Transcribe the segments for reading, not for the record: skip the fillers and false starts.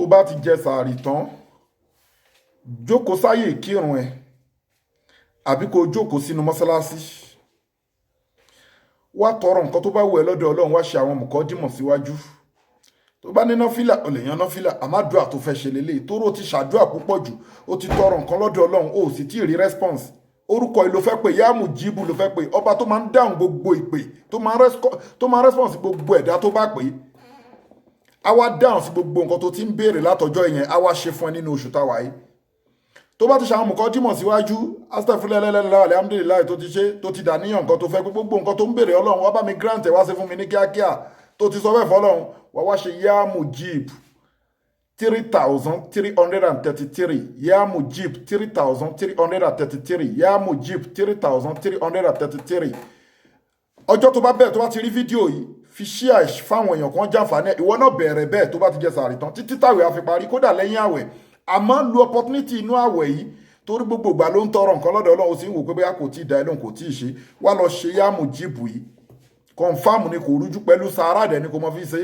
tó bá ti jẹ sàárì tán jókòó sáyè kírun ẹ àbí kó jókòó sínú mọ́sálásí wá tọrọ nǹkan tó bá wù ẹ́ lọ́dọ̀ Ọlọ́run wá ṣe àwọn mùkọ́dímọ̀ síwájú tó bá ní náfìlà o lè yan náfìlà àmàdùà tó fẹ́ ṣe lélẹ̀ tó rò ti ṣàdúà púpọ̀ jù ó ti tọrọ nǹkan lọ́dọ̀ Ọlọ́run ó sì tí ì rí response orúkọ yìí ló fẹ́ pè yáàmù jíìbù ló fẹ́ pè ọba tó máa ń dáhùn gbogbo ìpè tó máa ń response gbogbo ẹ̀dá tó bá pè é a wá dáhùn sí gbogbo nǹkan tó ti ń béèrè látọjọ́ yẹn a wá ṣe fún ẹ nínú oṣù táwa yìí tó bá ti ṣàwọn mùkọ́dímọ̀ síwájú astaghfirullah alhamdulillah tó ti ṣe tó ti dàníyàn nǹkan tó fẹ́ gbogbo nǹkan tó ń béèrè Ọlọ́run wá bá mi grant ẹ̀ wá ṣe fún mi ní kíákíá tó ti sọ bẹ́ẹ̀ fọlọ́run wá wá ṣe yá mujib 3,333 yá mujib 3,333 yá mujib 3,333 ọjọ́ tó bá bẹ̀rẹ̀ tó bá ti rí fídíò yìí fi share fáwọn èèyàn kan jàǹfààní ẹ̀ ìwọ náà bẹ̀rẹ̀ bẹ́ẹ̀ tó bá ti jẹ sàárì tán títí táwẹ̀ á fi parí kódà lẹ́yìn àwẹ̀ àmọ́ lu opportunity inú àwẹ̀ yìí torí gbogbo ìgbà ló ń tọrọ nǹkan lọ́dọ̀ Ọlọ́run sì ń wò pé bóyá kò tí ì dá ẹ lóhùn kò tí ì ṣe wá lọ ṣe yá mujib yìí kọ̀ǹfàmù ni kò rújú pẹ̀lú sàárà dẹ̀ ni kò mọ fi ṣe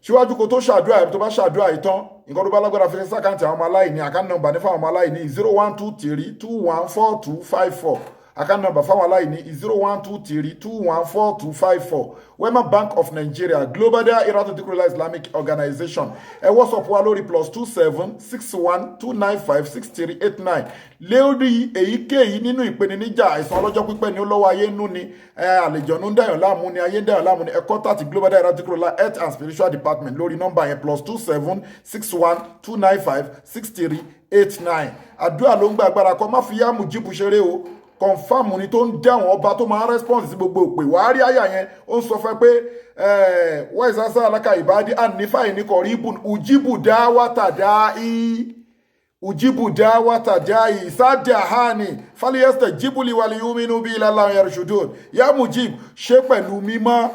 síwájú kó tó ṣàdúrà ẹ̀ tó bá ṣàdúrà yìí tán nǹkan tó bá lágbára fi sákàǹtì àwọn ọmọ aláìní àkáǹtì nọ́mbà ní fáwọn ọmọ aláìní 0123214254 àkáǹtì nọ́mbà fáwọn aláìní 0123214254 Wema Bank of Nigeria Global Dahiratu Dhikrlahi Islamic Organization ẹ WhatsApp wa lórí +2761295638 lórí èyíkéyìí nínú ìpèníjà àìsàn ọlọ́jọ́ pípẹ́ ni ó lọ́wọ́ ayé nú ni àlejò ń dàyàn láàmú ni ayé ń dàyàn láàmú ni ẹ̀kọ́ tàti Global Dahiratu Dhikrlahi Health and Spiritual Department lórí nọ́mbà yẹn +2761295638 àdúrà ló ń gba agbára kọ́ má fi yá Mujibu ṣeré o confam ni tó ń dáwọn ọba tó máa ń response sí gbogbo òpè wàá rí àyà yẹn ó ń sọ fẹ́ pé wọ́n ìsásá aláka ìbádí ànífà ìníkọ̀rí ibùn ujibu dáwàtà dáì ujibu dáwàtà dáì ìsájà hàní fáliyẹ́sítẹ̀ jíbùlì wàlíyúmínú bí ilẹ̀ yarshudun yá Mujib ṣe pẹ̀lú mímọ́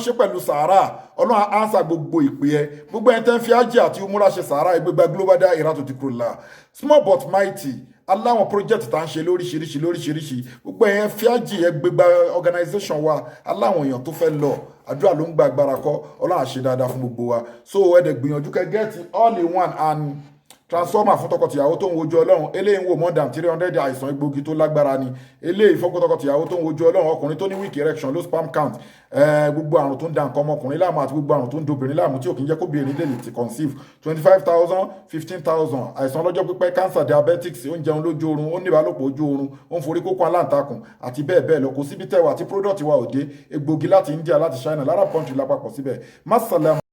ṣe pẹ̀lú sàárà Ọlọ́run ánsà gbogbo ìpè ẹ gbogbo ẹni tẹ́ ń fi ájì àti umura ṣe sàárà ẹgbẹgbẹ Global Dahiratu Dhikrlahi small but mighty aláwọn project tá ń ṣe lóríṣiríṣi gbogbo ẹ̀yẹn fíájì ẹgbẹgbẹ organization wa aláwọn èèyàn tó fẹ́ lọ àdúrà ló ń gba agbára kọ́ Ọlọ́run á ṣe dáadáa fún gbogbo wa so ẹ̀dẹ̀ gbìyànjú kẹ́ get all in one and transformer fún tọkọtìyàwó tó ń wojú Ọlọ́run eléyìí ń wò more than 300 àìsàn egbògi tó lágbára ni eléyìí fún tọkọtìyàwó tó ń wojú Ọlọ́run ọkùnrin tó ní weak erection low sperm count gbogbo àrùn tó ń da nǹkan ọmọkùnrin láàmú àti gbogbo àrùn tó ń dobìnrin láàmú tí ò kì í jẹ́ kó bìnrin lè ti conceive 25,000 15,000 àìsàn ọlọ́jọ́ pípẹ́ cancer diabetics ó ń jẹun lójú oorun ó ní ìbálòpọ̀ ojú oorun ó ń forí kókó aláǹtakùn àti bẹ́ẹ̀ bẹ́ẹ̀ lọ kò síbi tẹ́wà àti product wa òde egbògi láti India láti China lára country lápapọ̀ síbẹ̀ má sàlẹ̀